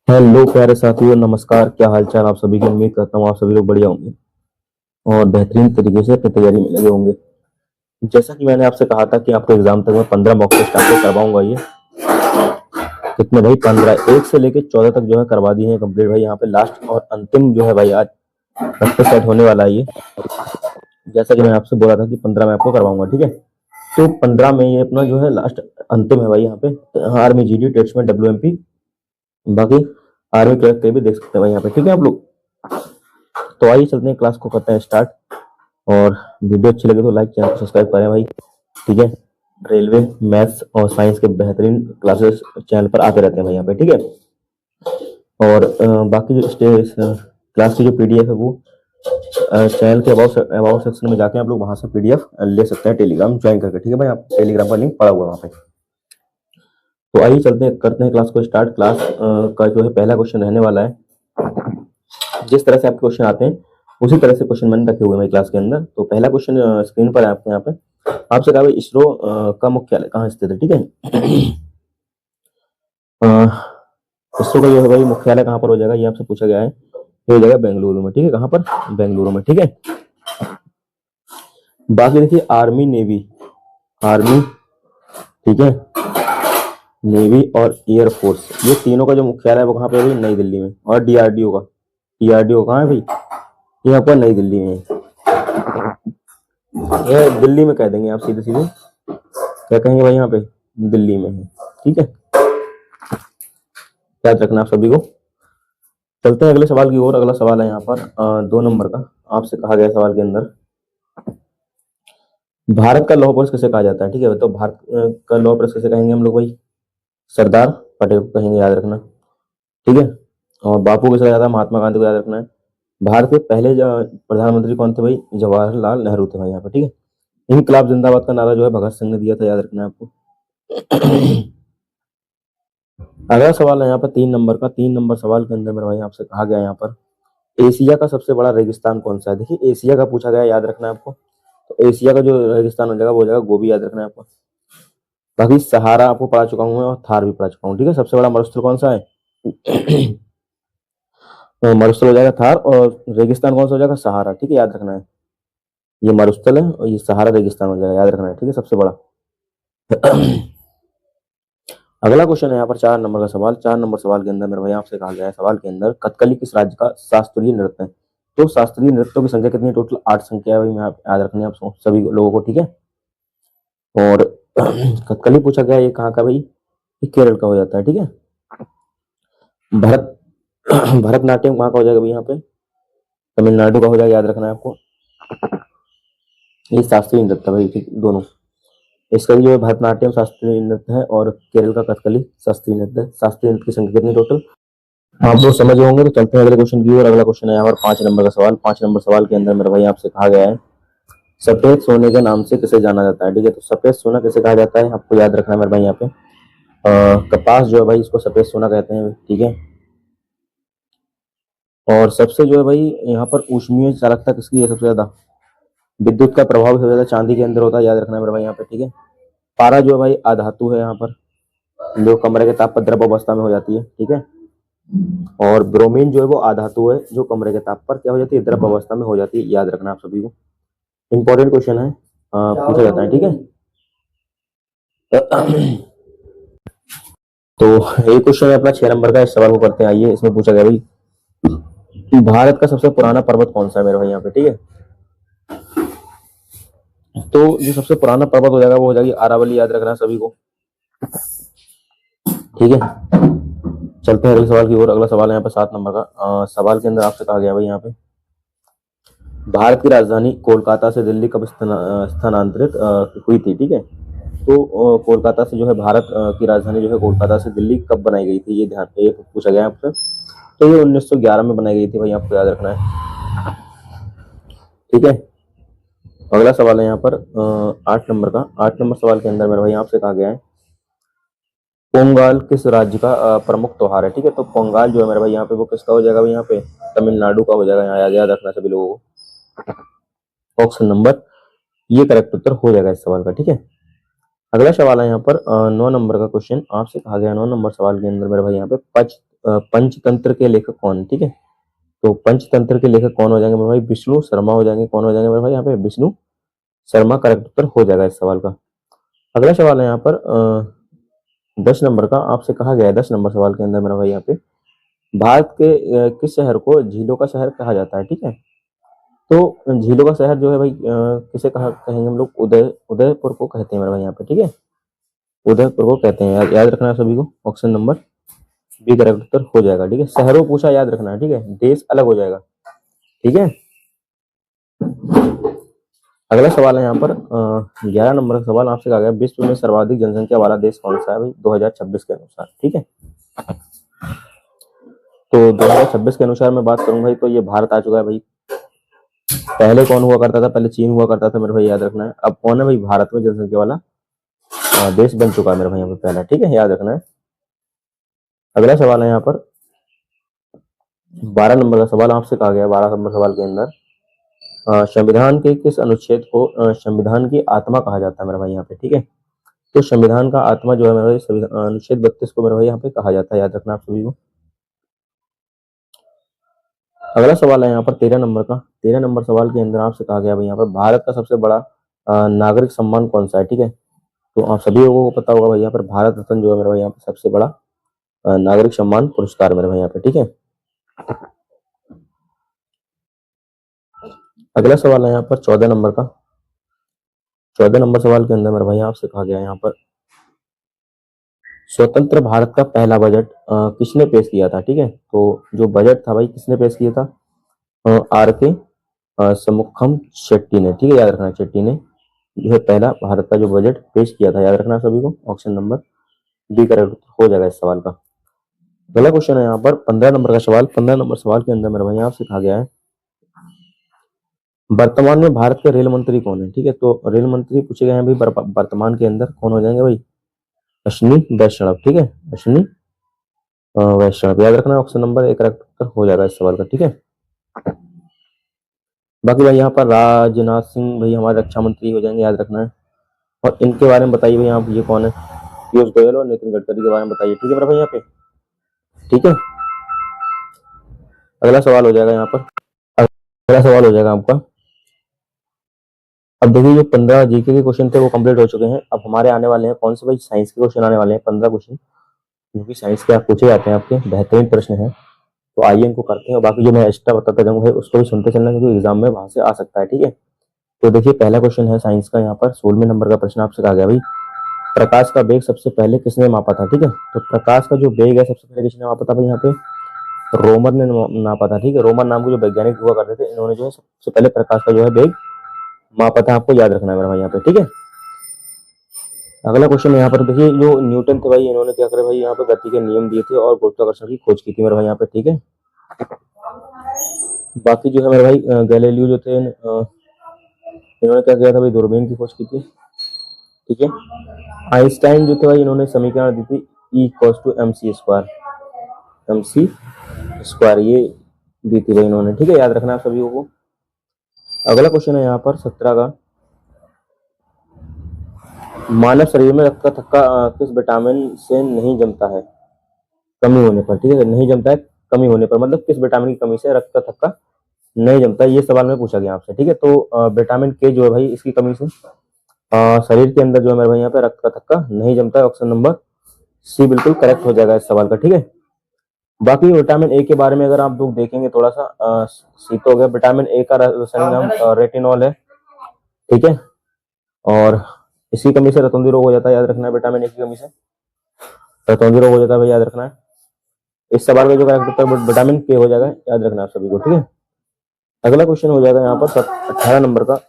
Hello प्यारे साथियों, नमस्कार। क्या हाल चाल आप सभी की। उम्मीद करता हूँ आप सभी लोग बढ़िया होंगे और बेहतरीन तरीके से अपनी तैयारी में लगे होंगे। जैसा कि मैंने आपसे कहा था कि आपको एग्जाम तक मैं 15 मॉक टेस्ट आपको करवाऊंगा। ये कितने भाई, 15, 1 से लेके 14 तक जो है करवा दिए हैं कंप्लीट भाई। यहाँ पे लास्ट और अंतिम जो है भाई आज सबसे सेट होने वाला है ये। जैसा कि मैंने आपसे बोला था कि 15 में आपको करवाऊंगा, ठीक है। तो 15 में ये अपना जो है लास्ट अंतिम है भाई। यहाँ पे आर्मी जीडी टेस्ट में WMP, बाकी आर्मी क्लर्क के भी देख सकते हैं भाई यहाँ पे, ठीक है आप लोग। तो आइए चलते हैं, क्लास को करते हैं स्टार्ट। और वीडियो अच्छी लगे तो लाइक, चैनल को सब्सक्राइब करें भाई, ठीक है। रेलवे, मैथ्स और साइंस के बेहतरीन क्लासेस चैनल पर आते रहते हैं भाई यहाँ पे, ठीक है। और बाकी जो क्लास की जो PDF है वो चैनल के अबाउट सेक्शन में जाके आप लोग वहां से PDF ले सकते हैं, टेलीग्राम ज्वाइन करके, ठीक है भाई। आप टेलीग्राम का लिंक पड़ा हुआ है वहाँ पे। तो आइए चलते हैं, करते हैं क्लास को स्टार्ट। क्लास का जो है पहला क्वेश्चन रहने वाला है। जिस तरह से आपके क्वेश्चन आते हैं उसी तरह से क्वेश्चन मैंने रखे हुए हैं क्लास के अंदर। तो पहला क्वेश्चन स्क्रीन पर है आपके यहाँ पे। आपसे कहा भाई इसरो का मुख्यालय कहाँ स्थित है, ठीक है। इसरो का जो है भाई मुख्यालय कहाँ पर हो जाएगा, ये आपसे पूछा गया है। ये हो जाएगा बेंगलुरु में, ठीक है। कहाँ पर? बेंगलुरु में, ठीक है। बाकी देखिए आर्मी, नेवी, आर्मी, ठीक है, नेवी और एयरफोर्स, ये तीनों का जो मुख्यालय है वो कहाँ पे है भाई? नई दिल्ली में। और DRDO कहाँ है भाई? ये आपका नई दिल्ली में है। ये दिल्ली में कह देंगे आप सीधे सीधे, क्या कहेंगे भाई यहाँ पे? दिल्ली में है, ठीक है। याद रखना आप सभी को। चलते हैं अगले सवाल की ओर। अगला सवाल है यहाँ पर 2 नंबर का। आपसे कहा गया सवाल के अंदर, भारत का लौह पुरुष किसे कहा जाता है, ठीक है। तो भारत का लौह पुरुष किसे कहेंगे हम लोग भाई? सरदार पटेल को कहेंगे, याद रखना, ठीक है। और बापू किसे कहा जाता है? महात्मा गांधी को याद रखना है। भारत के पहले प्रधानमंत्री कौन थे भाई? जवाहरलाल नेहरू थे भाई यहाँ पे, ठीक है। इनकलाब जिंदाबाद का नारा जो है भगत सिंह ने दिया था, याद रखना है आपको। अगला सवाल है यहाँ पर 3 नंबर का। 3 नंबर सवाल के अंदर मेरे भाई आपसे कहा गया यहाँ पर, एशिया का सबसे बड़ा रेगिस्तान कौन सा है? देखिए एशिया का पूछा गया, याद रखना है आपको। तो एशिया का जो रेगिस्तान हो जाएगा वो हो जाएगा गोबी, याद रखना है आपको। बाकी सहारा आपको पढ़ा चुका हूँ मैं और थार भी पढ़ा चुका हूँ, ठीक है। सबसे बड़ा मरुस्थल कौन सा है? तो मरुस्थल हो जाएगा थार, और रेगिस्तान कौन सा हो जाएगा? सहारा, ठीक है, याद रखना है। ये मरुस्थल है और ये सहारा रेगिस्तान हो जाएगा, याद रखना है, ठीक है, सबसे बड़ा। अगला क्वेश्चन है यहाँ पर 4 नंबर का सवाल। 4 नंबर सवाल के अंदर मेरे भाई आपसे कहा गया है सवाल के अंदर, कथकली किस राज्य का शास्त्रीय नृत्य है? तो शास्त्रीय नृत्यों की संख्या कितनी है? टोटल 8 संख्या है भाई, मैं याद रखनी है आप सभी लोगों को, ठीक है। और कथकली पूछा गया, ये कहाँ का भाई? ये केरल का हो जाता है, ठीक है। भरत भरतनाट्यम कहाँ का हो जाएगा भाई? यहाँ पे तमिलनाडु का हो जाएगा, याद रखना है आपको। ये शास्त्रीय नृत्य भाई, ठीक, दोनों। इसका जो है भरतनाट्यम शास्त्रीय नृत्य है और केरल का कथकली शास्त्रीय नृत्य है। शास्त्रीय नृत्य की संख्या कितनी टोटल आप लोग समझ होंगे। तो चलते हैं अगले क्वेश्चन की ओर। अगला क्वेश्चन है यहाँ पर 5 नंबर का सवाल। 5 नंबर सवाल के अंदर मेरे भाई आपसे कहा गया है, सफेद सोने के नाम से किसे जाना जाता है, ठीक है। तो सफेद सोना किसे कहा जाता है आपको याद रखना है मेरे भाई यहाँ पे। कपास जो है भाई इसको सफेद सोना कहते हैं, ठीक है। और सबसे जो है भाई यहाँ पर ऊष्मीय चालकता किसकी है सबसे ज्यादा? विद्युत का प्रभाव सबसे ज्यादा चांदी के अंदर होता है, याद रखना है मेरे भाई यहाँ पे, ठीक है। पारा जो है भाई अधातु है यहाँ पर, जो कमरे के ताप पर द्रव अवस्था में हो जाती है, ठीक है। और ब्रोमीन जो है वो अधातु है, जो कमरे के ताप पर क्या हो जाती है? द्रव अवस्था में हो जाती है, याद रखना आप सभी को। इंपॉर्टेंट क्वेश्चन है, पूछा जाता है, ठीक है। तो ये क्वेश्चन है अपना 6 नंबर का। इस सवाल को करते हैं, आइए। इसमें पूछा गया भाई भारत का सबसे पुराना पर्वत कौन सा है मेरे भाई यहाँ पे, ठीक है। तो जो सबसे पुराना पर्वत हो जाएगा वो हो जाएगी अरावली, याद रखना सभी को, ठीक है। चलते हैं अगले सवाल की ओर। अगला सवाल है यहाँ पे 7 नंबर का। सवाल के अंदर आपसे कहा गया भाई यहाँ पे, भारत की राजधानी कोलकाता से दिल्ली कब स्थानांतरित हुई थी, ठीक है। तो कोलकाता से जो है भारत की राजधानी जो है कोलकाता से दिल्ली कब बनाई गई थी, ये ध्यान, ये पूछा गया आपसे। तो ये 1911 में बनाई गई थी भाई, आपको याद रखना है, ठीक है। अगला सवाल है यहाँ पर 8 नंबर का। 8 नंबर सवाल के अंदर मेरे भाई आपसे कहा गया है, पोंगल किस राज्य का प्रमुख त्योहार है, ठीक है। तो पोंगल जो है मेरे भाई यहाँ पे वो किसका हो जाएगा भाई? यहाँ पे तमिलनाडु का हो जाएगा, यहाँ याद रखना सभी लोगों को। ऑप्शन नंबर ये करेक्ट उत्तर हो जाएगा इस सवाल का, ठीक है। अगला सवाल है यहाँ पर 9 नंबर का क्वेश्चन। आपसे कहा गया 9 नंबर सवाल के अंदर मेरे भाई यहाँ पे पंचतंत्र के लेखक कौन है? ठीक है, तो पंचतंत्र के लेखक कौन हो जाएंगे मेरे भाई? विष्णु शर्मा हो जाएंगे। कौन हो जाएंगे मेरे भाई यहाँ पे? विष्णु शर्मा करेक्ट उत्तर हो जाएगा इस सवाल का। अगला सवाल है यहाँ पर 10 नंबर का, आपसे कहा गया है 10 नंबर सवाल के अंदर मेरा भाई यहाँ पे भारत के किस शहर को झीलों का शहर कहा जाता है? ठीक है, तो झीलों का शहर जो है भाई किसे कहा कहेंगे हम लोग? उदयपुर को कहते हैं मेरे भाई यहाँ पे। ठीक है, उदयपुर को कहते हैं। याद रखना है सभी को, ऑप्शन नंबर बी करेक्ट उत्तर हो जाएगा। ठीक है, शहरों पूछा, याद रखना है। ठीक है, देश अलग हो जाएगा। ठीक है, अगला सवाल है यहाँ पर 11 नंबर का सवाल, आपसे कहा गया विश्व में सर्वाधिक जनसंख्या वाला देश कौन सा है भाई 2026 के अनुसार? ठीक है, तो 2026 के अनुसार मैं बात करूं भाई तो ये भारत आ चुका है भाई। पहले कौन हुआ करता था? पहले चीन हुआ करता था मेरे भाई, याद रखना है। अब कौन है भाई? भारत में जनसंख्या वाला देश बन चुका है मेरे भाई यहाँ पे पहला। ठीक है, याद रखना है। अगला सवाल है यहाँ पर 12 नंबर का सवाल, आपसे कहा गया 12 नंबर सवाल के अंदर संविधान के किस अनुच्छेद को संविधान की आत्मा कहा जाता है मेरे भाई यहाँ पे? ठीक है, तो संविधान का आत्मा जो है मेरे भाई अनुच्छेद 32 को मेरे भाई यहाँ पे कहा जाता है। याद रखना आप सभी को। अगला सवाल है यहाँ पर 13 नंबर का। 13 नंबर सवाल के अंदर आपसे कहा गया भाई यहाँ पर भारत का सबसे बड़ा नागरिक सम्मान कौन सा है? ठीक है, तो आप सभी लोगों को पता होगा भाई यहाँ पर भारत रत्न जो है मेरे भाई यहाँ पे सबसे बड़ा नागरिक सम्मान पुरस्कार मेरे भाई यहाँ पे। ठीक है, अगला सवाल है यहाँ पर 14 नंबर का। 14 नंबर सवाल के अंदर मेरे भाई आपसे कहा गया यहाँ पर स्वतंत्र भारत का पहला बजट किसने पेश किया था? ठीक है, तो जो बजट था भाई किसने पेश किया था? आर के समुखम शेट्टी ने। ठीक है, याद रखना, शेट्टी ने जो है पहला भारत का जो बजट पेश किया था। याद रखना सभी को, ऑप्शन नंबर बी करेक्ट हो जाएगा इस सवाल का। अगला क्वेश्चन है यहाँ पर 15 नंबर का सवाल। 15 नंबर सवाल के अंदर मेरे भाई आपसे कहा गया है वर्तमान में भारत के रेल मंत्री कौन है? ठीक है, तो रेल मंत्री पूछे गए हैं भाई वर्तमान के अंदर कौन हो जाएंगे भाई? अश्विनी वैष्णव। ठीक है, अश्विनी वैष्णव। याद रखना, ऑप्शन नंबर एक करेक्ट उत्तर हो जाएगा इस सवाल का। ठीक है, बाकी भाई यहाँ पर राजनाथ सिंह भाई हमारे रक्षा मंत्री हो जाएंगे। याद रखना है, और इनके बारे में बताइए भाई आप, ये कौन है? पीयूष गोयल और नितिन गडकरी के बारे में बताइए। ठीक है मेरा भाई यहाँ पे। ठीक है, अगला सवाल हो जाएगा यहाँ पर, अगला सवाल हो जाएगा आपका। अब देखिए, जो 15 जीके के क्वेश्चन थे वो कंप्लीट हो चुके हैं। अब हमारे आने वाले हैं कौन से भाई? साइंस के क्वेश्चन आने वाले हैं 15 क्वेश्चन, जो कि साइंस के आप पूछे जाते हैं, आपके बेहतरीन प्रश्न है। तो आइए इनको करते हैं, और बाकी जो मैं एक्स्ट्रा बताता जाऊंगा उसको भी सुनते चलना, क्योंकि एग्जाम में वहां से आ सकता है। ठीक है, तो देखिए पहला क्वेश्चन है साइंस का यहाँ पर 16वें नंबर का प्रश्न आपसे कहा गया भाई प्रकाश का वेग सबसे पहले किसने मापा था? ठीक है, तो प्रकाश का जो वेग है सबसे पहले किसने मापा था भाई? यहाँ पे रोमर ने नापा था। ठीक है, रोमर नाम के जो वैज्ञानिक हुआ करते थे, इन्होंने जो है सबसे पहले प्रकाश का जो है वेग मापा था। आपको याद रखना है मेरा भाई यहाँ पे। ठीक है, अगला क्वेश्चन यहाँ पर देखिए, जो न्यूटन थे भाई, इन्होंने क्या करे भाई यहाँ पे गति के नियम दिए थे और गुरुत्वाकर्षण की खोज की थी मेरे भाई यहाँ पे। ठीक है, बाकी जो है मेरे भाई गैलीलियो जो थे इन्होंने क्या किया था भाई? दूरबीन की खोज की थी। ठीक है, आइंस्टाइन जो थे भाई, इन्होंने समीकरण दी थी E equals to MC square, ये दी थी भाई इन्होंने। ठीक है, याद रखना आप सभी को। अगला क्वेश्चन है यहाँ पर 17 का, मानव शरीर में रक्त का थक्का किस विटामिन से नहीं जमता है कमी होने पर? ठीक है, नहीं जमता है कमी होने पर, मतलब किस विटामिन की कमी से रक्त का थक्का नहीं जमता है, ये सवाल में पूछा गया आपसे। ठीक है, तो विटामिन के जो है भाई इसकी कमी से शरीर के अंदर जो है मेरे भाई यहाँ पे रक्त का थक्का नहीं जमता है। ऑप्शन नंबर सी बिल्कुल करेक्ट हो जाएगा इस सवाल का। ठीक है, बाकी विटामिन ए के बारे में अगर आप लोग देखेंगे थोड़ा सा सी तो हो गया। विटामिन ए का रासायनिक नाम रेटिनॉल है। ठीक है, और इसी कमी से रतौंधी रोग हो जाता है। याद रखना है, विटामिन ए की कमी से रतौंधी रोग हो जाता है भाई, याद रखना है। इस सवाल का जो करेक्ट उत्तर विटामिन के हो जाएगा, याद रखना आप सभी को। ठीक है, अगला क्वेश्चन हो जाएगा यहाँ पर 18 नंबर का।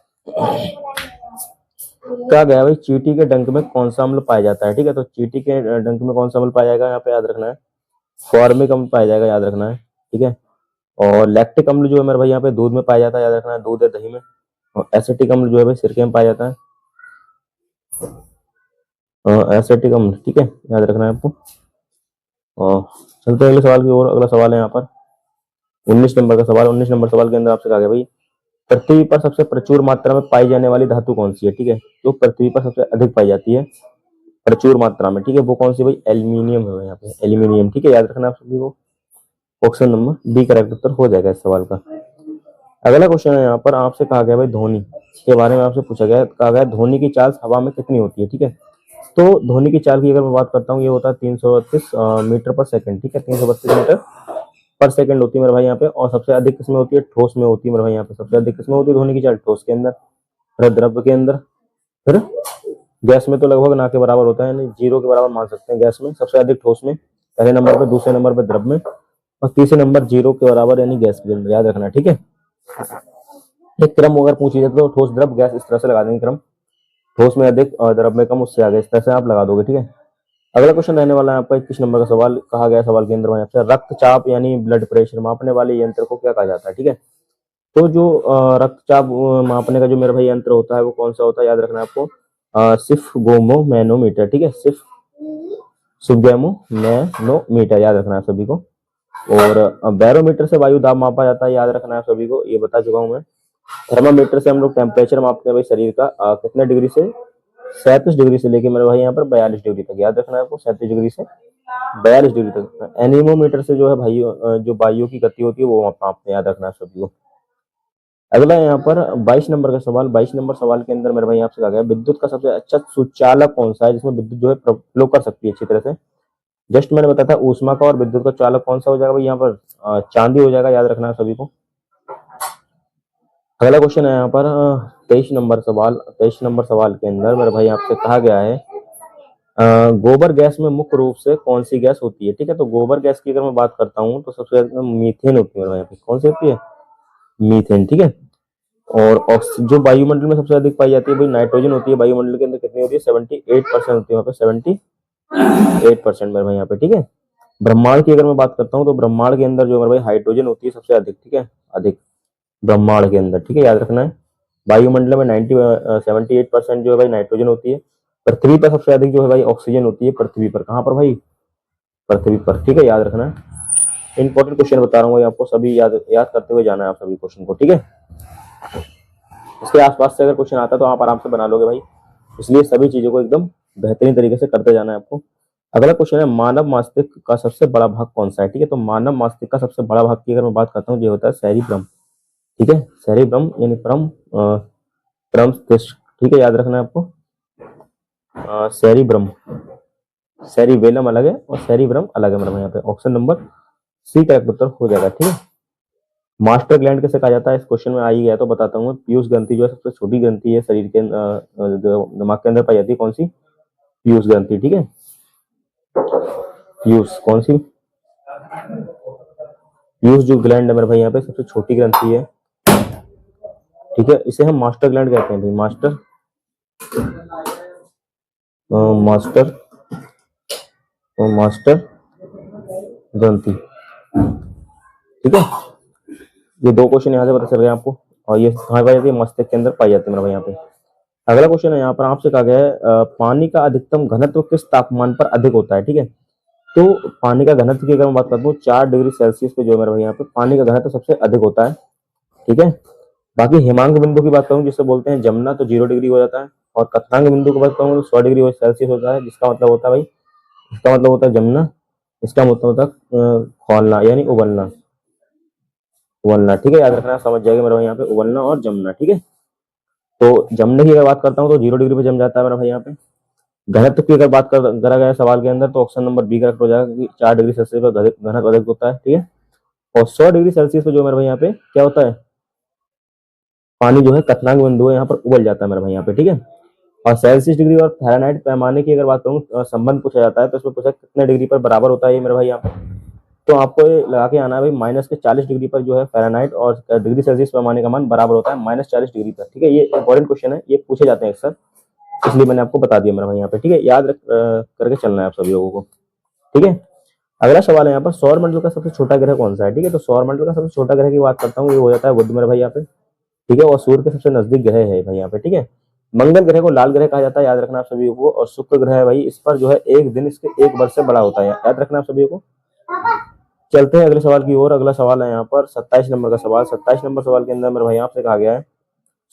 क्या गया भाई चींटी के डंक में कौन सा अम्ल पाया जाता है? ठीक है, तो चींटी के डंक में कौन सा अम्ल पाया जाएगा यहाँ पे? याद रखना है, फॉर्मिक अम्ल पाया जाएगा। याद रखना है, ठीक है, और लैक्टिक अम्ल जो है मेरे भाई यहाँ पे दूध में पाया जाता है। याद रखना है, दूध या दही में। और एसिटिक अम्ल जो है भाई सिरके में पाया जाता है, एसिटिक अम्ल। ठीक है, याद रखना है आपको। और चलते हैं अगले सवाल की ओर। अगला सवाल है यहाँ पर 19 नंबर का सवाल। 19 नंबर सवाल के अंदर आपसे कहा गया भाई पृथ्वी पर सबसे प्रचुर मात्रा में पाई जाने वाली धातु कौन सी है? ठीक है, जो पृथ्वी पर सबसे अधिक पाई जाती है प्रचुर मात्रा में, ठीक है, वो कौन सी भाई? एल्यूमिनियम है यहाँ पे, एल्यूमिनियम। ठीक है, याद रखना आप सभी को। ऑप्शन नंबर बी करेक्ट उत्तर हो जाएगा इस सवाल का। अगला क्वेश्चन है यहाँ पर आपसे कहा गया भाई धोनी के बारे में आपसे पूछा गया, कहा गया धोनी की चाल हवा में कितनी होती है। ठीक है, तो धोनी की चाल की अगर मैं बात करता हूँ, ये होता है 332 मीटर पर सेकंड। ठीक है, 332 मीटर पर सेकंड होती है मेरे भाई यहाँ पे। और सबसे अधिक किसमें होती है, ठोस में होती है मेरे भाई यहाँ पे। सबसे अधिक किसमें होती है धोनी की चाल, ठोस के अंदर, फिर द्रव के अंदर, फिर गैस में तो लगभग ना के बराबर होता है, यानी जीरो के बराबर मान सकते हैं गैस में। सबसे अधिक ठोस में पहले नंबर पे, दूसरे नंबर पे द्रव में, और तीसरे नंबर जीरो के बराबर यानी गैस के अंदर, याद रखना। ठीक है, एक क्रम अगर पूछी जाए तो ठोस द्रव गैस इस तरह से लगा देंगे क्रम, ठोस में अधिक और द्रव में कम, उससे आगे इस तरह से आप लगा दोगे। ठीक है, अगला क्वेश्चन रहने वाला है आपका 21 नंबर का सवाल। कहा गया सवाल के अंदर वहां से रक्तचाप यानी ब्लड प्रेशर मापने वाले यंत्र को क्या कहा जाता है। ठीक है, तो जो रक्तचाप मापने का जो मेरा भाई यंत्र होता है वो कौन सा होता है, याद रखना है आपको, सिफ्गोमो मैनोमीटर। ठीक है, सिफ्गोमो मैनोमीटर याद रखना है सभी को। और बैरोमीटर से वायु दाब मापा जाता है, याद रखना है सभी को, ये बता चुका हूं मैं। थर्मामीटर से हम लोग टेम्परेचर मापते हैं भाई शरीर का, कितने डिग्री से, 37 डिग्री से लेके मेरे भाई यहाँ पर 42 डिग्री तक, याद रखना है आपको, 37 डिग्री से 42 डिग्री तक। एनीमोमीटर से जो है भाई जो वायु की गति होती है वो मापते हैं, याद रखना है सभी को। अगला यहाँ पर 22 नंबर का सवाल। 22 नंबर सवाल के अंदर मेरे भाई आपसे कहा गया विद्युत का सबसे अच्छा सुचालक कौन सा है, जिसमें विद्युत जो है फ्लो कर सकती है अच्छी तरह से। जस्ट मैंने बताया था ऊष्मा का, और विद्युत का चालक कौन सा हो जाएगा भाई यहाँ पर, चांदी हो जाएगा, याद रखना है सभी को। अगला क्वेश्चन है यहाँ पर 23 नंबर सवाल। 23 नंबर सवाल के अंदर मेरे भाई आपसे कहा गया है गोबर गैस में मुख्य रूप से कौन सी गैस होती है। ठीक है, तो गोबर गैस की अगर मैं बात करता हूँ तो सबसे ज्यादा मीथेन होती है मेरे भाई, कौन सी होती है, मीथेन। ठीक है, और जो वायुमंडल में सबसे अधिक पाई जाती है भाई नाइट्रोजन होती है। वायुमंडल के अंदर कितनी होती है, 78% होती है वहाँ पे, 78% मेरे भाई यहाँ पे। ठीक है, ब्रह्मांड की अगर मैं बात करता हूँ तो ब्रह्मांड के अंदर जो मेरे भाई हाइड्रोजन होती है सबसे अधिक। ठीक है, अधिक ब्रह्मांड के अंदर। ठीक है, याद रखना है। वायुमंडल में 78% जो है भाई नाइट्रोजन होती है। पृथ्वी पर सबसे अधिक जो है भाई ऑक्सीजन होती है पृथ्वी पर। कहाँ पर भाई, पृथ्वी पर। ठीक है, याद रखना है। इंपॉर्टेंट क्वेश्चन बता रहा हूँ आपको, सभी याद याद करते हुए जाना है आप सभी क्वेश्चन को। ठीक है, इसके आसपास से अगर क्वेश्चन आता है तो आप आराम से बना लोगे भाई, इसलिए सभी चीजों को एकदम बेहतरीन तरीके से करते जाना है आपको। अगला क्वेश्चन है मानव मस्तिष्क का सबसे बड़ा भाग कौन सा है। ठीक है, तो मानव मस्तिष्क का सबसे बड़ा भाग की अगर मैं बात करता हूँ, ये होता है सेरिब्रम। ठीक है, सेरिब्रम यानी परम मस्तिष्क। ठीक है, याद रखना है आपको, सेरिब्रम, सेरिबेलम अलग है और सेरिब्रम अलग है। मतलब यहाँ पे ऑप्शन नंबर सी करेक्ट उत्तर हो जाएगा। ठीक है, मास्टर ग्लैंड कैसे कहा जाता है, इस क्वेश्चन में आ ही गया तो बताता हूँ। पीयूष ग्रंथि जो है सबसे छोटी ग्रंथि है शरीर के दिमाग के अंदर पाई जाती है, कौन सी, पीयूष ग्रंथि। ठीक है, पीयूष कौन सी, पीयूष जो ग्लैंड है मेरे भाई यहाँ पे सबसे छोटी ग्रंथि है। ठीक है, इसे हम मास्टर ग्लैंड कहते हैं भाई, मास्टर मास्टर मास्टर ग्रंथि। ठीक है, ये दो क्वेश्चन यहाँ से पता चल गए आपको, और ये कहाँ पाई जाती है, मस्तिष्क के अंदर पाई जाती है मेरे भाई यहाँ पे। अगला क्वेश्चन है यहाँ पर आपसे कहा गया है पानी का अधिकतम घनत्व किस तापमान पर अधिक होता है। ठीक है, तो पानी का घनत्व की अगर मैं बात करता हूँ 4 डिग्री सेल्सियस पे जो मेरे भाई यहाँ पे पानी का घनत्व सबसे अधिक होता है। ठीक है, बाकी हिमांक बिंदु की बात करूँ जिससे बोलते हैं जमुना, तो 0 डिग्री हो जाता है। और कथनांक बिंदु की बात करूँ तो 100 डिग्री सेल्सियस होता है, जिसका मतलब होता है भाई, इसका मतलब होता है जमुना, इसका मतलब होता है खौलना यानी उबलना, उबलना। ठीक है, याद रखना, समझ जाएगा मेरे भाई यहाँ पे, उबलना और जमना। ठीक है, तो जमने की अगर बात करता हूँ तो 0 डिग्री पे जम जाता है मेरा भाई यहाँ पे। घनत्व की अगर बात करा गया सवाल के अंदर तो ऑप्शन नंबर बी करेक्ट हो जाएगा, क्योंकि 4 डिग्री सेल्सियस पर घनत्व अधिक होता है। ठीक है, और 100 डिग्री सेल्सियस पे जो मेरे भाई यहाँ पे क्या होता है, पानी जो है कथनांक बिंदु है यहाँ पर उबल जाता है मेरे भाई यहाँ पे। ठीक है, और सेल्सियस डिग्री और फ़ारेनहाइट पैमाने की अगर बात करूँ संबंध पूछा जाता है तो इसमें पूछा कितने डिग्री पर बराबर होता है ये मेरे भाई यहाँ पे, तो आपको ये लगा के आना है भाई माइनस के 40 डिग्री पर जो है फ़ारेनहाइट और डिग्री सेल्सियस पैमाने का मान बराबर होता है -40 डिग्री पर। ठीक है, ये इंपॉर्टेंट क्वेश्चन है, ये पूछे जाते हैं अक्सर, इसलिए मैंने आपको बता दिया मेरा भाई यहाँ पे। ठीक है, याद करके चलना है आप सभी लोगों को। ठीक है, अगला सवाल है यहाँ पर सौर मंडल का सबसे छोटा ग्रह कौन सा है। ठीक है, तो सौर मंडल का सबसे छोटा ग्रह की बात करता हूँ, ये हो जाता है बुध मेरे भाई यहाँ पे। ठीक है, और सूर्य के सबसे नजदीक ग्रह है भाई यहाँ पे। ठीक है, मंगल ग्रह को लाल ग्रह कहा जाता है, याद रखना आप सभी को। और शुक्र ग्रह है भाई, इस पर जो है एक दिन इसके 1 वर्ष से बड़ा होता है, याद रखना आप सभी को। चलते हैं अगले सवाल की ओर। अगला सवाल है यहाँ पर 27 नंबर का सवाल। 27 नंबर सवाल के अंदर मेरे भाई आपसे कहा गया है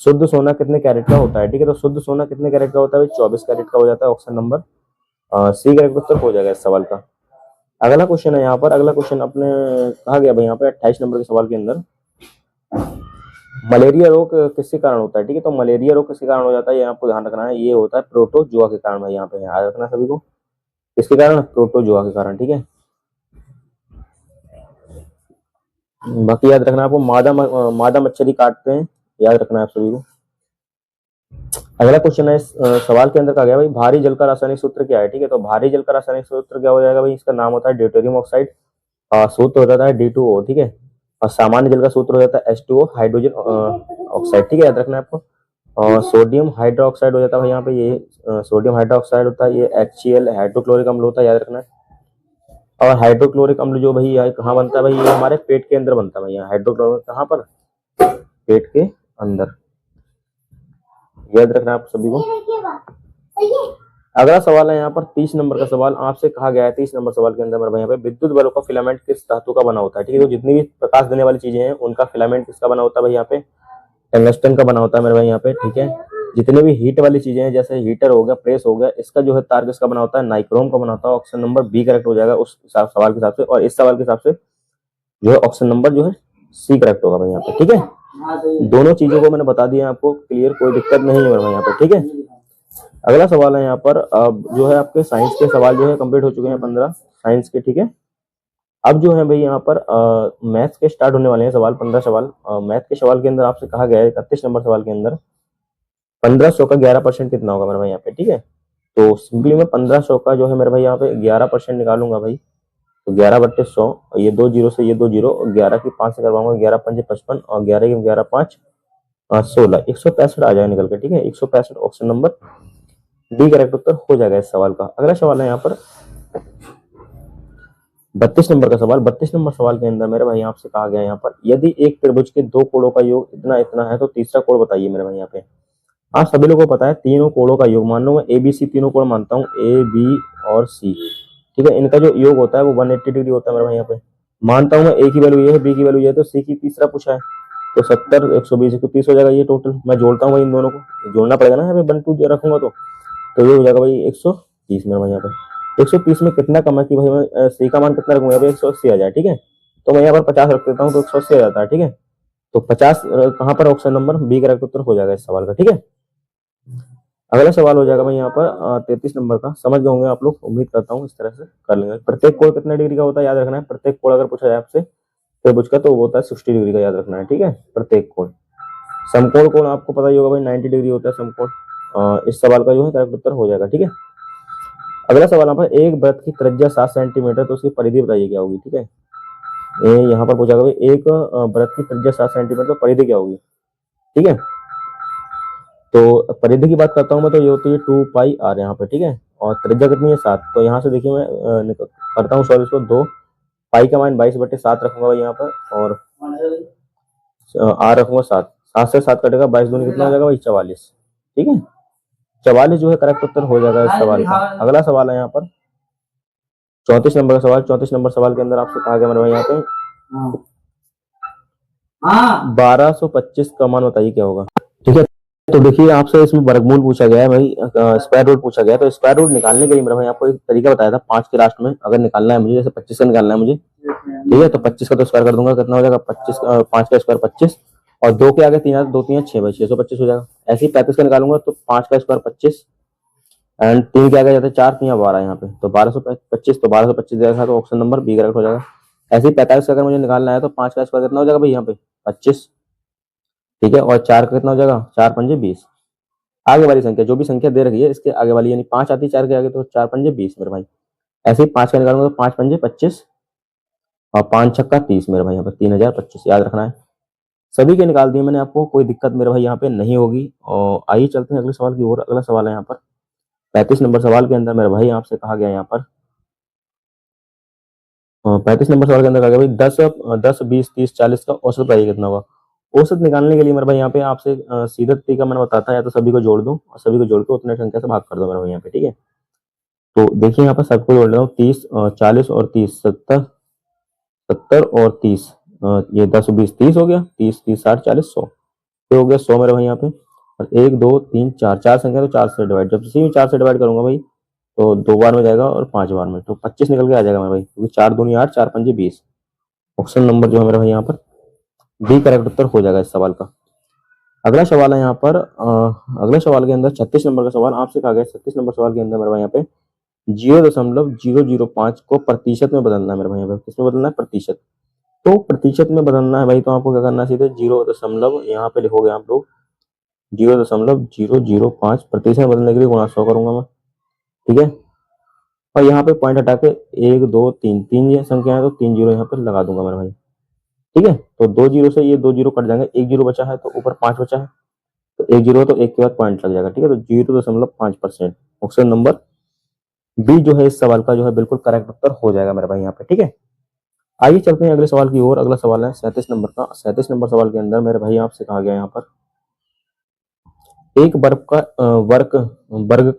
शुद्ध सोना कितने कैरेट का होता है। ठीक है, तो शुद्ध सोना कितने कैरेट का होता है, 24 कैरेट का हो जाता है। ऑप्शन नंबर सी करेक्ट उत्तर हो जाएगा इस सवाल का। अगला क्वेश्चन है यहाँ पर, अगला क्वेश्चन अपने कहा गया भाई यहाँ पे 28 नंबर के सवाल के अंदर, मलेरिया रोग किसके कारण होता है। ठीक है, तो मलेरिया रोग किसके कारण हो जाता है, ये आपको ध्यान रखना है। ये होता है प्रोटोजुआ के कारण भाई, यहाँ पे याद रखना सभी को, किसके कारण, प्रोटोजुआ के कारण। ठीक है, बाकी याद रखना आपको, मादा मच्छर काटते हैं, याद रखना है आप सभी को। अगला क्वेश्चन है इस सवाल के अंदर कहा गया भाई भारी जल का रासायनिक सूत्र क्या है। ठीक है, तो भारी जल का रासायनिक सूत्र क्या हो जाएगा भाई, इसका नाम होता है ड्यूटेरियम ऑक्साइड, सूत्र हो जाता है D2O। ठीक है, और सामान्य जल का सूत्र हो जाता है H2O, हाइड्रोजन ऑक्साइड। ठीक है, याद रखना है आपको। और सोडियम हाइड्रोक्साइड हो जाता है भाई यहाँ पे, ये सोडियम हाइड्रोक्साइड होता है, ये HCl हाइड्रोक्लोरिक अम्ल होता है, याद रखना है। और हाइड्रोक्लोरिक अम्ल जो भाई कहाँ बनता है भाई, ये हमारे पेट के अंदर बनता है भाई, हाइड्रोक्लोरिक कहाँ पर, पेट के अंदर, याद रखना है आप सभी को। अगला सवाल है यहाँ पर 30 नंबर का सवाल, आपसे कहा गया है 30 नंबर सवाल के अंदर मेरे भाई यहाँ पे विद्युत बल्ब का फिलामेंट किस धातु का बना होता है। ठीक है, तो जितनी भी प्रकाश देने वाली चीजें हैं उनका फिलामेंट किसका बना होता है भाई यहाँ पे, टंगस्टन का बना होता है मेरे भाई यहाँ पे। ठीक है, जितने भी हीट वाली चीजें हैं जैसे हीटर हो गया, प्रेस हो गया, इसका जो है तार किसका बना होता है, नाइक्रोम का बना होता है। ऑप्शन नंबर बी करेक्ट हो जाएगा उस सवाल के हिसाब से, और इस सवाल के हिसाब से जो है ऑप्शन नंबर जो है सी करेक्ट होगा भाई यहाँ पे। ठीक है, दोनों चीजों को मैंने बता दिया आपको क्लियर, कोई दिक्कत नहीं है मेरे भाई यहाँ पे। ठीक है, अगला सवाल है यहाँ पर, अब जो है आपके साइंस के सवाल जो है कंप्लीट हो चुके हैं 15 साइंस के। ठीक है, अब जो है भाई यहाँ पर मैथ्स के स्टार्ट होने वाले हैं सवाल, 15 सवाल। मैथ के सवाल के अंदर आपसे कहा गया है 31 नंबर सवाल के अंदर 1500 का 11% कितना होगा मेरे भाई यहाँ पे। ठीक है, तो सिंपली मैं 1500 का जो है मेरे भाई यहाँ पे 11% निकालूंगा भाई, तो 11/100, ये 2 जीरो से ये 2 जीरो, 11 की 5 से करवाऊंगा, 11 पंजे 55, और 11 की 11 5 16, 165 आ जाएगा निकल के। ठीक है, 165 ऑप्शन नंबर डी करेक्ट उत्तर हो जाएगा इस सवाल का। अगला सवाल है यहाँ पर 32 नंबर का सवाल। 32 नंबर सवाल के अंदर मेरे भाई आपसे कहा गया है यहाँ पर, यदि एक त्रिभुज के दो कोणों का योग इतना इतना है तो तीसरा कोण बताइए मेरे भाई यहाँ पे। हाँ, सभी लोगों को पता है तीनों कोणों का योग, मान लो मैं ABC तीनों कोण मानता हूँ, A B और C। ठीक है, इनका जो योग होता है वो 180 डिग्री होता है मेरे भाई यहाँ पे। मानता हूँ मैं A की वैल्यू ये है, B की वैल्यू ये है, तो C की तीसरा पूछा है, तो 70 120 130 हो जाएगा ये टोटल। मैं जोड़ता हूँ भाई, इन दोनों को जोड़ना पड़ेगा ना, यहाँ पे 1 2 रखूंगा तो ये हो जाएगा भाई 130 मेरे भाई यहाँ पे। 130 में कितना कम है कि भाई मैं सी का मान कितना रखूंगा, 180 आ जाए। ठीक है, तो मैं यहाँ पर 50 रख देता हूँ तो 180 आ जाता है। ठीक है, तो 50 कहाँ पर, ऑप्शन नंबर बी करेक्ट उत्तर हो जाएगा इस सवाल का। ठीक है, अगला सवाल हो जाएगा भाई यहाँ पर 33 नंबर का, समझ गए होंगे आप लोग, उम्मीद करता हूँ इस तरह से कर लेंगे। प्रत्येक कोण कितने डिग्री का होता है याद रखना है, प्रत्येक कोण अगर पूछा जाए आपसे त्रिभुज का तो वो होता है 60 डिग्री का, याद रखना है। ठीक है, प्रत्येक कोण। समकोण कोण आपको पता ही होगा भाई 90 डिग्री होता है समकोण। इस सवाल का जो है करेक्ट उत्तर हो जाएगा। ठीक है, अगला सवाल यहाँ पर, एक वृत्त की त्रिज्या 7 सेंटीमीटर तो उसकी परिधि बताइए क्या होगी। ठीक है, यहाँ पर पूछा गया एक वृत्त की त्रिज्या 7 सेंटीमीटर तो परिधि क्या होगी। ठीक है, तो परिधि की बात करता हूँ मैं, तो ये होती है 2πr यहाँ पे। ठीक है, और त्रिज्या कितनी है 7, तो यहाँ से देखिए मैं करता हूँ सॉल्व इसको, 2 पाई का मान 22/7 रखूंगा भाई यहाँ पर, और r रखूंगा 7, 7 से 7 कटेगा, 22 दूनी कितना हो जाएगा भाई 44। ठीक है, 44 जो है करेक्ट उत्तर हो जाएगा इस सवाल का। अगला सवाल है यहाँ पर 34 नंबर का सवाल। 34 नंबर सवाल के अंदर आपसे कहा गया मेरे भाई यहाँ पे 1225 का मान बताइए क्या होगा। ठीक है, तो देखिए आपसे इसमें वर्गमूल पूछा गया है भाई, स्क्वायर रूट पूछा गया है, तो स्क्वायर रूट निकालने के लिए मेरे भाई आपको एक तरीका बताया था 5 के लास्ट में, अगर निकालना है मुझे, जैसे 25 का निकालना है मुझे। ठीक है, तो 25 का तो स्क्वायर कर दूंगा, कितना हो जाएगा 25, 5 का स्क्वायर 25, और 2 के आगे 3 2 3 6 भाई 625 हो जाएगा। ऐसे ही 35 का निकालूंगा तो 5 का स्क्वायर 25, एंड 3 के आगे जाते 4 3 12 यहाँ पे, तो 1225, तो 1225 देगा, तो ऑप्शन नंबर बी करेक्ट हो जाएगा। ऐसे ही 45 का अगर मुझे निकालना है तो 5 का स्क्वायर कितना हो जाएगा भाई यहाँ पे 25। ठीक है, और 4 का कितना हो जाएगा, 4 पंजे 20। आगे वाली संख्या जो भी संख्या दे रखी है इसके आगे वाली, यानी 5 आती है 4 के आगे, तो 4 पंजे 20 मेरे भाई। ऐसे ही 5 का निकालूंगा तो 5 पंजे 25, और 5 छक्का 30 मेरे भाई यहाँ पे 3025 याद रखना है। सभी के निकाल दिए मैंने आपको, कोई दिक्कत मेरे भाई यहाँ पे नहीं होगी। और आइए चलते हैं अगले सवाल की ओर। अगला सवाल है यहाँ पर 35 नंबर सवाल के अंदर मेरे भाई आपसे कहा गया यहाँ पर 35 नंबर सवाल के अंदर कहा गया भाई 10 20 30 40 का औसत बताइए कितना होगा। औसत निकालने के लिए मेरे भाई यहाँ पे आपसे सीधा तरीका मैंने बताता है, या तो सभी को जोड़ दूं और सभी को जोड़ के उतने संख्या से भाग कर दो मेरे भाई यहाँ पे। ठीक है, तो देखिए यहाँ पर सबको जोड़ लेता हूँ, 30 40 और 30 70 70 और 30, ये 10 20 30 हो गया, 30 30 60 40 100, तो हो गया 100 मेरे भाई यहाँ पे। और 1 2 3 4 4 संख्या तो 4 से डिवाइड, जब से 4 से डिवाइड करूंगा भाई तो 2 बार में जाएगा और 5 बार में, तो 25 निकल के आ जाएगा मेरे भाई, क्योंकि 4 दूनी 8, 4 पंजे 20। ऑप्शन नंबर जो है मेरा भाई यहाँ पर बी करेक्ट उत्तर हो जाएगा इस सवाल का। अगला सवाल है यहाँ पर अगले सवाल के अंदर 36 नंबर का सवाल आपसे कहा गया। 36 नंबर सवाल के अंदर मेरे भाई यहाँ पे 0.005 को प्रतिशत में बदलना है मेरे भाई यहाँ पे। किसमें बदलना है? प्रतिशत। तो प्रतिशत में बदलना है भाई, तो आपको क्या करना है, सीधे 0 यहाँ पे लिखोगे आप लोग 0.005 प्रतिशत में बदलने के लिए गुणा 100 करूंगा मैं, ठीक है। और यहाँ पे पॉइंट हटा के 1 2 3 3 ये संख्या है, तो 3 जीरो यहाँ पे लगा दूंगा मेरे भाई, ठीक है। तो 2 जीरो से ये 2 जीरो कट जाएंगे, 1 जीरो बचा है, तो ऊपर 5 बचा है, तो 1 जीरो, तो 1 के बाद पॉइंट लग जाएगा, ठीक है। तो 0.5%। ऑप्शन नंबर बी जो है इस सवाल का जो है बिल्कुल करेक्ट उत्तर हो जाएगा मेरे भाई यहाँ पे, ठीक है। आइए चलते हैं अगले सवाल की ओर। अगला सवाल है 37 नंबर का। 37 नंबर सवाल के अंदर मेरे भाई आपसे कहा गया यहाँ पर एक वर्ग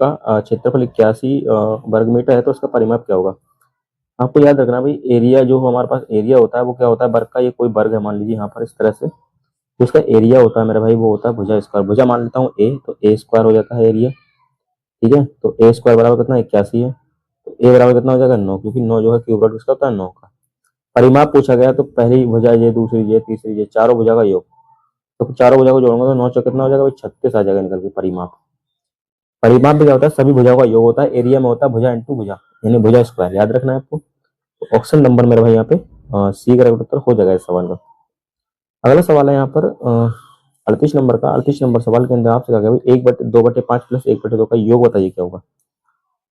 का क्षेत्रफल 81 वर्ग मीटर है, तो उसका परिमाप क्या होगा? आपको याद रखना भाई, एरिया जो हमारे पास एरिया होता है वो क्या होता है, वर्ग का। ये कोई वर्ग है मान लीजिए यहाँ पर इस तरह से, तो इसका एरिया होता है मेरे भाई वो होता है भुजा स्क्वायर। भुजा मान लेता हूँ ए, तो ए स्क्वायर हो जाता है एरिया, ठीक है। तो ए स्क्वायर बराबर कितना? 81 है। तो ए बराबर कितना हो जाएगा? 9, क्योंकि 9 जो है क्यूब रूट किसका होता है? 9 का। परिमाप पूछा गया, तो पहली भुजा ये, दूसरी ये, तीसरी ये, चारों भुजा का योग, तो चारों भुजा को जोड़ूंगा तो 9 चौक कितना हो जाएगा भाई? 36 आ जाएगा निकल के परिमाप। परिमाप में क्या होता है? सभी भुजाओं का योग होता है। एरिया में होता है भुजा इंटू भुजा, यानी भुजा स्क्वायर। याद रखना है आपको। तो ऑप्शन नंबर मेरे भाई यहाँ पे सी करेक्ट उत्तर हो जाएगा इस सवाल का। अगला सवाल है यहाँ पर 38 नंबर का। 38 नंबर सवाल के अंदर आपसे कहा गया भाई 1/2/5 प्लस 1/2 का योग बताइए क्या होगा।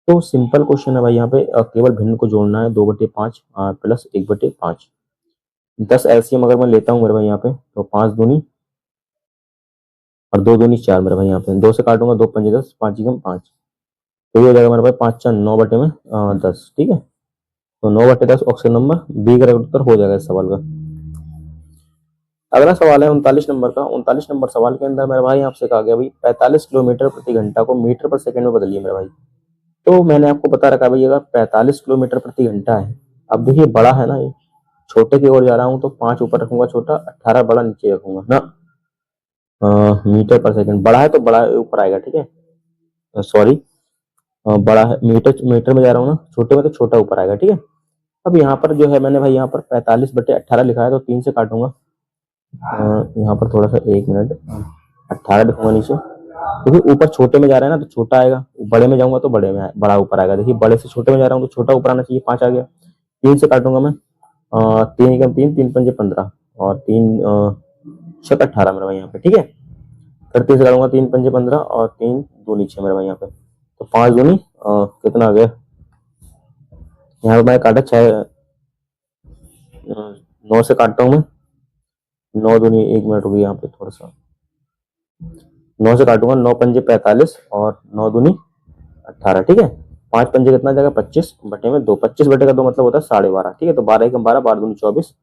तो सिंपल क्वेश्चन है भाई, यहाँ पे केवल भिन्न को जोड़ना है। 2/5 प्लस 1/5। 10 एलसीएम अगर मैं लेता हूँ मेरे भाई यहाँ पे, तो 5 दूनी और 2 दूनी 4 मेरे भाई यहाँ पे। 2 से काटूंगा, 2 पंजे 10, 5 एकम 5, तो ये हो जाएगा मेरे भाई 5 4 9/10, ठीक है। तो 9/10 ऑप्शन नंबर बी करेक्ट उत्तर हो जाएगा इस सवाल का। अगला सवाल है 39 नंबर का। 39 नंबर सवाल के अंदर मेरे भाई आपसे कहा गया भाई 45 किलोमीटर प्रति घंटा को मीटर पर सेकंड में बदलिए मेरे भाई। तो मैंने आपको बता रखा भाई, अगर 45 किलोमीटर प्रति घंटा है, अब देखिए बड़ा है ना, ये छोटे की ओर जा रहा हूँ, तो 5 ऊपर रखूंगा छोटा, 18 बड़ा नीचे रखूंगा ना। मीटर पर सेकंड बड़ा है तो बड़ा ऊपर आएगा, ठीक है। सॉरी, बड़ा है, मीटर मीटर में जा रहा हूँ ना, छोटे में तो छोटा ऊपर आएगा, ठीक है। अब यहाँ पर जो है मैंने भाई यहाँ पर 45/18 लिखा है, तो 3 से काटूंगा। यहाँ पर थोड़ा सा 1 मिनट, 18 लिखूंगा नीचे, क्योंकि ऊपर छोटे में जा रहा है ना, तो छोटा आएगा। बड़े में जाऊंगा तो बड़ा ऊपर आएगा। देखिए बड़े से छोटे में जा रहा हूँ तो छोटा ऊपर आना चाहिए, 5 आ गया। 3 से काटूंगा मैं, 3 एकम 3, 3 पंजे 15 और 3 छक 18 मेरे भाई यहाँ पे, ठीक है। फिर 3 से काटूंगा, 3 पंजे 15 और 3 दूनी 6 मेरे भाई यहाँ पे। तो 5 दूनी कितना आ गया, यहाँ पे मैं काटा 6, 9 से काटता हूँ मैं, 9 दूनी 1 मिनट हो गई यहाँ पे, थोड़ा सा 9 से काटूंगा, 9 पंजे 45 और 9 दूनी 18, ठीक है। 5 पंजे कितना जाएगा? 25/2। 25/2 मतलब होता है 12.5, ठीक है। तो 12 एकम 12, 12 दूनी 24,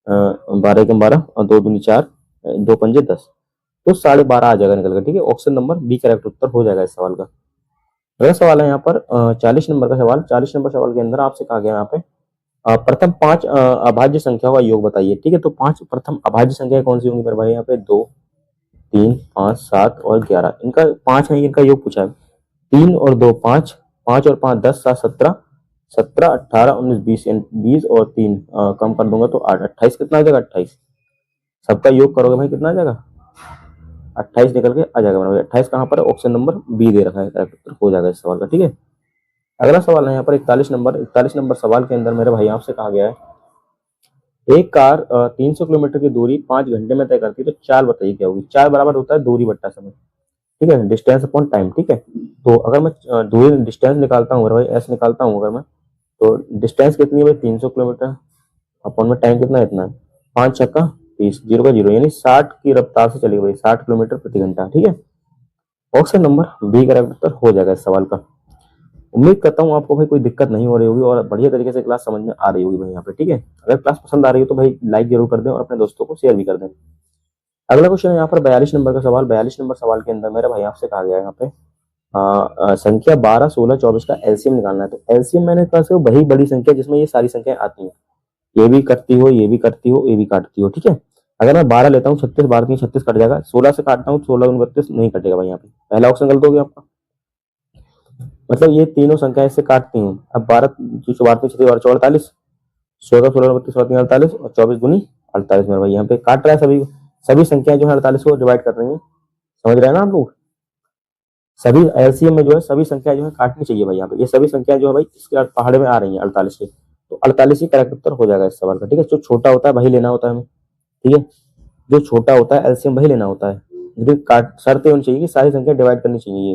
12 एकम 12 और 2 दूनी 4, 2 पंजे 10, तो 12.5 आ जाएगा निकल कर, ठीक है। ऑप्शन नंबर बी करेक्ट उत्तर हो जाएगा इस सवाल का। अगला सवाल है यहाँ पर 40 नंबर का सवाल। 40 नंबर सवाल के अंदर आपसे कहा गया यहाँ पे प्रथम 5 अभाज्य संख्या का योग बताइए, ठीक है। तो 5 प्रथम अभाज्य संख्या कौन सी होंगी मेरे भाई यहाँ पे? 2 3 5 7 और 11। इनका 5 है, इनका योग पूछा है। 3 और 2 5, 5 और 5 10, 7 17, 17 18 19 20, 20 और 3 कम कर दूंगा तो 8, 28 कितना आ जाएगा? 28। सबका योग करोगे भाई कितना आ जाएगा? 28 निकल के आ जाएगा मेरा भाई। 28 कहाँ पर है? ऑप्शन नंबर बी दे रखा है, करेक्ट उत्तर हो जाएगा इस सवाल का, ठीक है। अगला सवाल है यहाँ पर 41 नंबर। 41 नंबर सवाल के अंदर मेरे भाई आपसे कहा गया है एक कार 300 किलोमीटर की दूरी 5 घंटे में तय करती है, तो चाल बताइए क्या होगी। चाल बराबर होता है दूरी बट्टा समय, ठीक है, डिस्टेंस अपॉन टाइम, ठीक है। तो अगर मैं दूरी डिस्टेंस निकालता हूँ भाई, एस निकालता हूँ अगर मैं, तो डिस्टेंस कितनी है भाई? 300 किलोमीटर अपॉन में टाइम कितना है? इतना है, 5 छक्का 30, 0 का 0, यानी 60 की रफ्तार से चलेगी भाई, 60 किलोमीटर प्रति घंटा, ठीक है। ऑप्शन नंबर बी करेक्ट उत्तर हो जाएगा इस सवाल का। उम्मीद करता हूँ आपको भाई कोई दिक्कत नहीं हो रही होगी और बढ़िया तरीके से क्लास समझ में आ रही होगी भाई यहाँ पे, ठीक है। अगर क्लास पसंद आ रही हो तो भाई लाइक जरूर कर दें और अपने दोस्तों को शेयर भी कर दें। अगला क्वेश्चन है यहाँ पर 42 नंबर का सवाल। 42 नंबर सवाल के अंदर मेरे भाई आपसे कहा गया है यहाँ पे संख्या 12 16 24 का एलसीएम निकालना है। तो एलसीएम मैंने कहा से वही बड़ी संख्या जिसमें ये सारी संख्याएं आती हैं, ये भी करती हो, ये भी करती हो, ये भी काटती हो, ठीक है। अगर मैं 12 लेता हूँ, 36 12 3 36 कट जाएगा। 16 से काटता हूँ, 16 29 नहीं कटेगा भाई यहाँ पे, पहला ऑप्शन गलत हो गया आपका। मतलब ये तीनों संख्या इससे काटती हूँ। अब 12 जो 12 छठी 12 48, 16 16 32 32 48 और 24 दूनी 48 मेरे भाई यहाँ पे काट रहा है सभी सभी संख्याएं जो है 48 को डिवाइड कर रही हैं। समझ रहे हैं ना आप लोग? सभी एलसीएम में जो है सभी संख्या जो है काटनी चाहिए भाई। यहाँ पे ये सभी संख्या जो है भाई इसके पहाड़े में आ रही है 48 के, तो 48 ही करेक्ट उत्तर हो जाएगा इस सवाल का। ठीक है, जो छोटा होता है वही लेना होता है हमें। ठीक है, जो छोटा होता है एलसीएम वही लेना होता है, लेकिन काट शर्तें होनी चाहिए कि सारी संख्या डिवाइड करनी चाहिए।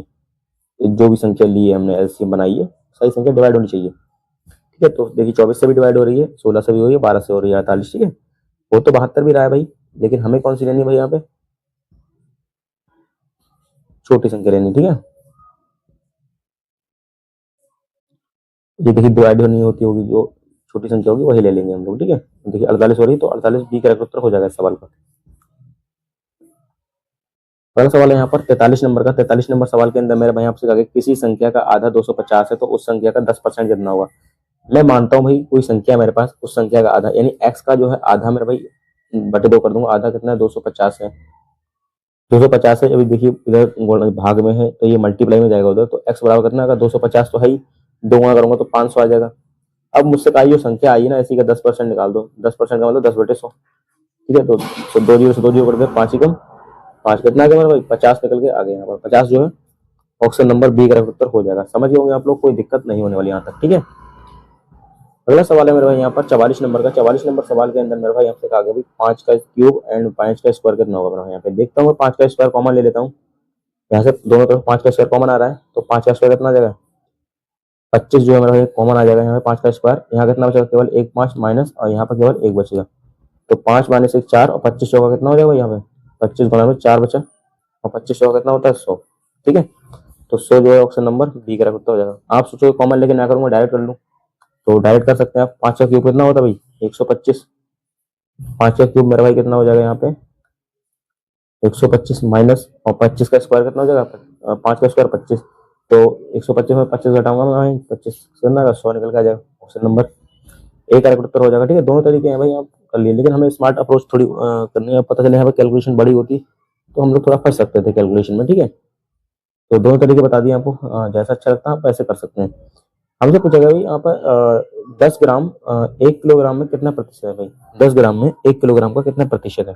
ये जो भी संख्या ली है हमने एलसीएम बनाई है सारी संख्या डिवाइड होनी चाहिए। ठीक है, तो देखिए 24 से भी डिवाइड हो रही है, 16 से भी हो रही है, 12 से हो रही है, 48। ठीक है, वो तो 72 भी रहा है भाई, लेकिन हमें कौन सी लेनी है भाई? यहाँ पे छोटी संख्या लेनी। ठीक है, ये देखिए डिवाइड होनी होती होगी, जो छोटी संख्या होगी वही ले लेंगे हम लोग। ठीक है, देखिए 48 हो रही है तो 48 बी करेक्ट उत्तर हो जाएगा इस सवाल का। अगला सवाल है यहाँ पर 43 नंबर का। 43 नंबर सवाल के अंदर मेरे भाई आपसे कहा गया किसी संख्या का आधा 250 है तो उस संख्या का 10% कितना होगा। मैं मानता हूँ भाई कोई संख्या मेरे पास, उस संख्या का आधा यानी एक्स का जो है आधा मेरे भाई बटे 2 कर दूंगा। आधा कितना है? 250 है। 250 है, अभी देखिए इधर भाग में है तो ये मल्टीप्लाई में जाएगा उधर, तो एक्स बराबर कितना होगा? 250 तो है ही, 2 गुणा करूंगा तो 500 आ जाएगा। अब मुझसे कहा जो संख्या आई है ना इसी का 10% निकाल दो। 10% का मतलब 10/100। ठीक है, तो 2 जीरो से 2 जीरो कर दे, 5 ही कम 5 कितना आ गया मेरे भाई? 50 निकल के आ गए यहाँ पर। 50 जो है ऑप्शन नंबर बी का उत्तर हो जाएगा। समझ गए होंगे आप लोग, कोई दिक्कत नहीं होने वाली यहाँ तक। ठीक है, अगला सवाल है मेरे भाई यहाँ पर 44 नंबर का। 44 नंबर सवाल के अंदर मेरे भाई आपसे कहा गया 5 का क्यूब एंड 5 का स्क्वायर कितना होगा। मेरे भाई यहाँ पे देखता हूँ 5 का स्क्वायर कॉमन ले लेता हूँ। यहाँ से दोनों तरफ 5 का स्क्वायर कॉमन आ रहा है, तो 5 का स्क्वायर कितना आ जाएगा? 25 जो है मेरा भाई कॉमन आ जाएगा यहाँ पे 5 का स्क्वायर। यहाँ कितना बचेगा? केवल 1 5 माइनस, और यहाँ पर केवल 1 बचेगा, तो 5 माइनस 1 4 और 25 का कितना हो जाएगा? यहाँ पे 25 गुना में 4 बचा और 25 का कितना होता है? 100। ठीक है, तो 100 जो है ऑप्शन नंबर बी का उत्तर हो जाएगा। आप सोचो कॉमन लेके ना करूंगा डायरेक्ट कर लूँ, तो डायरेक्ट कर सकते हैं आप। 5 का क्यूब कितना होता है भाई? 125। 5 का क्यूब मेरा भाई कितना हो जाएगा यहाँ पे? 125 माइनस और 25 का स्क्वायर कितना हो जाएगा? 5 का स्क्वायर 25, तो 125 में 25 घटाऊंगा मैं भाई, 25 कितना का 100 निकल के आ जाएगा। ऑप्शन नंबर ए का उत्तर हो जाएगा। ठीक है, दोनों तरीके हैं भाई, आप कर लिए, लेकिन हमें स्मार्ट अप्रोच थोड़ी करनी है। पता चले यहाँ पे कैलकुलेशन बड़ी होती तो हम लोग थोड़ा फंस सकते थे कैलकुलेशन में। ठीक है, तो दोनों तरीके बता दिए आपको, जैसा अच्छा लगता है आप ऐसे कर सकते हैं। हमसे पूछेगा भाई यहाँ पर 10 ग्राम 1 किलोग्राम में कितना प्रतिशत है भाई? 10 ग्राम में 1 किलोग्राम का कितना प्रतिशत है?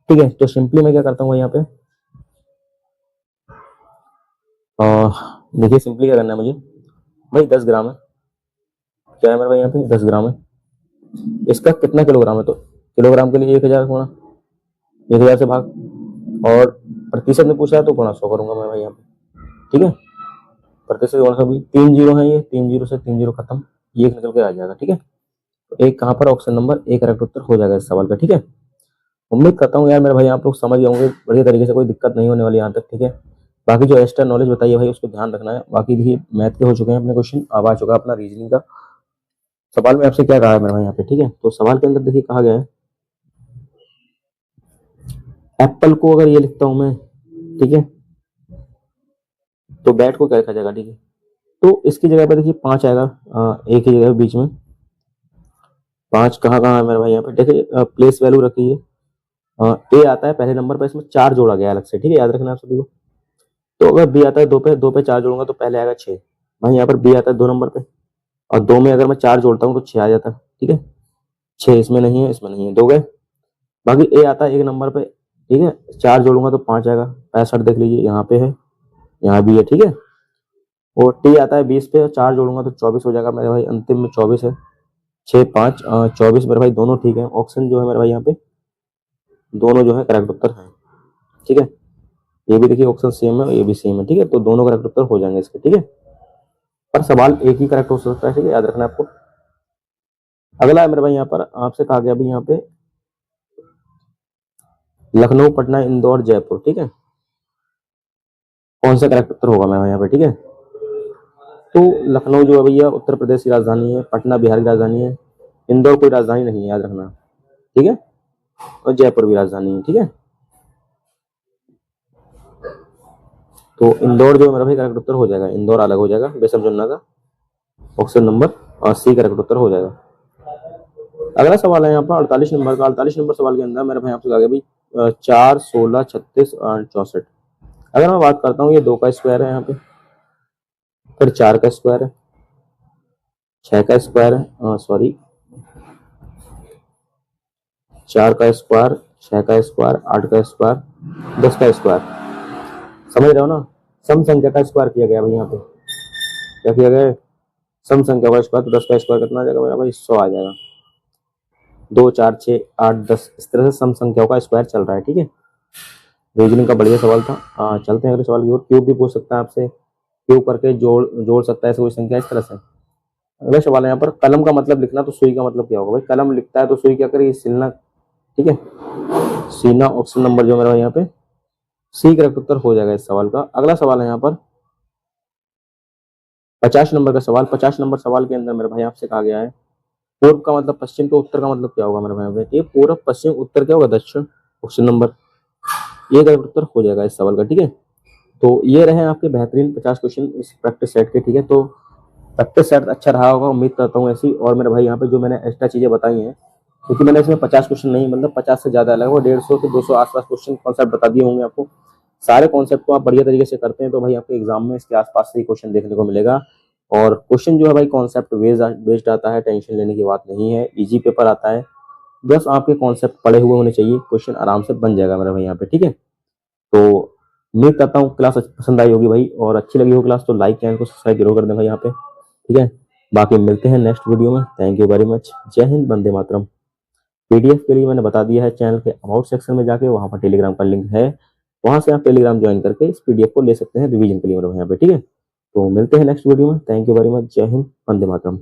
ठीक है, तो सिंपली मैं क्या करता हूँ यहाँ पे, देखिए सिंपली क्या करना है मुझे भाई, 10 ग्राम है, क्या है मेरे भाई यहाँ पे 10 ग्राम है, इसका कितना किलोग्राम है? तो किलोग्राम के लिए 1000 गुणा 1000 से भाग, और प्रतिशत में पूछा है तो गुणा 100 करूंगा मैं भाई यहाँ पे। ठीक है, प्रतिशत गुणा 100 भी 3 जीरो है, ये 3 जीरो से 3 जीरो खत्म, ये एक निकल के आ जाएगा। ठीक है, तो एक कहाँ पर? ऑप्शन नंबर ए करेक्ट उत्तर हो जाएगा इस सवाल का। ठीक है, उम्मीद करता हूँ यार मेरे भाई आप लोग समझ गए होंगे बढ़िया तरीके से, कोई दिक्कत नहीं होने वाली यहाँ तक। ठीक है, बाकी जो एक्स्ट्रा नॉलेज बताइए भाई उसको ध्यान रखना है। बाकी देखिए मैथ के हो चुके हैं अपने क्वेश्चन, अब आ चुका है अपना रीजनिंग का सवाल। में आपसे क्या कहा है मेरे भाई यहाँ पे? ठीक है, तो सवाल के अंदर देखिए कहा गया है एप्पल को अगर ये लिखता हूं मैं, ठीक है, तो बैट को क्या लिखा जाएगा? ठीक है, तो इसकी जगह पे देखिए 5 आएगा, एक ही जगह बीच में 5 कहाँ कहाँ है मेरे भाई यहाँ पे? देखिए प्लेस वैल्यू रखी है, ए आता है पहले नंबर पर, इसमें 4 जोड़ा गया अलग से। ठीक है, याद रखना आप सभी को। तो अगर बी आता है 2 पे 4 जोड़ूंगा तो पहले आएगा 6 भाई। यहाँ पर बी आता है 2 नंबर पे, और 2 में अगर मैं 4 जोड़ता हूँ तो 6 आ जाता है। ठीक है, 6 इसमें नहीं है, इसमें नहीं है, 2 गए। बाकी ए आता है 1 नंबर पे, ठीक है, 4 जोड़ूंगा तो 5 आएगा, 65 देख लीजिए यहाँ पे है, यहाँ भी है। ठीक है, और टी आता है 20 पे, 4 जोड़ूंगा तो 24 हो जाएगा मेरे भाई, अंतिम में 24 है। 6 5 24 मेरे भाई दोनों ठीक है। ऑप्शन जो है मेरे भाई यहाँ पे दोनों जो है करेक्ट उत्तर है। ठीक है, ये भी देखिए ऑप्शन सेम है, ये भी सेम है। ठीक है, तो दोनों करेक्ट उत्तर हो जाएंगे इसके। ठीक है, पर सवाल एक ही करेक्ट हो सकता है। ठीक है, याद रखना आपको। अगला है मेरे भाई यहाँ पर आपसे कहा गया अभी यहाँ पे लखनऊ पटना इंदौर जयपुर। ठीक है, कौन सा करेक्ट उत्तर होगा मेरे यहाँ पे? ठीक है, तो लखनऊ जो है भैया उत्तर प्रदेश की राजधानी है, पटना बिहार की राजधानी है, इंदौर कोई राजधानी नहीं है, याद रखना। ठीक है, और जयपुर भी राजधानी है। ठीक है, तो इंदौर जो मेरा भाई करेक्ट उत्तर हो जाएगा, इंदौर अलग हो जाएगा बेसम जुन्ना का। ऑप्शन नंबर सी करेक्ट उत्तर हो जाएगा। अगला सवाल है यहाँ पर 48 नंबर का। 48 नंबर सवाल के अंदर मेरे भाई आपसे कहा गया भाई 4 16 36 और 64। अगर मैं बात करता हूँ ये 2 का स्क्वायर है यहाँ पे, फिर 4 का स्क्वायर है, 6 का स्क्वायर है, सॉरी 4 का स्क्वायर, 6 का स्क्वायर, 8 का स्क्वायर, 10 का स्क्वायर। समझ रहे हो ना? सम संख्या का स्क्वायर किया गया भाई यहाँ पे। क्या किया गया है? सम संख्या का स्क्वायर। तो 10 का स्क्वायर कितना आ जाएगा मेरा भाई? 100 आ जाएगा। 2 4 6 8 10 इस तरह से सम संख्याओं का स्क्वायर चल रहा है। ठीक है, रीजनिंग का बढ़िया सवाल था। चलते हैं अगले सवाल की ओर। क्यूब भी पूछ सकता है आपसे, क्यूब करके जोड़ जोड़ सकता है कोई संख्या इस तरह से। अगला सवाल है यहाँ पर, कलम का मतलब लिखना। तो सुई का मतलब क्या होगा भाई? कलम लिखता है तो सुई क्या करेगी? सिलना। ठीक है, सीना ऑप्शन नंबर जो मेरा यहाँ पे सी करेक्ट उत्तर हो जाएगा इस सवाल का। अगला सवाल है यहाँ पर 50 नंबर का सवाल। 50 नंबर सवाल के अंदर मेरे भाई आपसे कहा गया है पूर्व का मतलब पश्चिम, तो उत्तर का मतलब क्या होगा मेरे भाई? ये पूर्व पश्चिम, उत्तर क्या होगा? दक्षिण। ऑप्शन नंबर ये करेक्ट उत्तर हो जाएगा इस सवाल का। ठीक है, तो ये रहे आपके बेहतरीन 50 क्वेश्चन इस प्रैक्टिस सेट के। ठीक है, तो प्रैक्टिस सेट अच्छा रहा होगा, उम्मीद करता हूँ ऐसी। और मेरे भाई यहाँ पे जो मैंने एक्स्ट्रा चीजें बताई हैं, क्योंकि मैंने इसमें 50 क्वेश्चन नहीं, मतलब 50 से ज्यादा अलग, वो 150 से 200 आसपास क्वेश्चन कॉन्सेप्ट बता दिए होंगे आपको। सारे कॉन्सेप्ट को आप बढ़िया तरीके से करते हैं तो भाई आपके एग्जाम में इसके आसपास से ही क्वेश्चन देखने को मिलेगा। और क्वेश्चन जो है भाई कॉन्सेप्ट बेस्ड आता है, टेंशन लेने की बात नहीं है, इजी पेपर आता है। बस आपके कॉन्सेप्ट पढ़े हुए होने चाहिए, क्वेश्चन आराम से बन जाएगा मेरा भाई यहाँ पे। ठीक है, तो उम्मीद करता हूँ क्लास पसंद आई होगी भाई, और अच्छी लगी हो क्लास तो लाइक, चैनल को सब्सक्राइब जरूर कर दें भाई यहाँ पे। ठीक है, बाकी मिलते हैं नेक्स्ट वीडियो में। Thank you very much. जय हिंद, वंदे मातरम। पीडीएफ के लिए मैंने बता दिया है, चैनल के अबाउट सेक्शन में जाके वहां पर टेलीग्राम का लिंक है, वहां से आप टेलीग्राम ज्वाइन करके इस पीडीएफ को ले सकते हैं रिवीजन के लिए मेरे यहाँ पे। ठीक है, तो मिलते हैं नेक्स्ट वीडियो में। Thank you very much. जय हिंद, वंदे मातरम।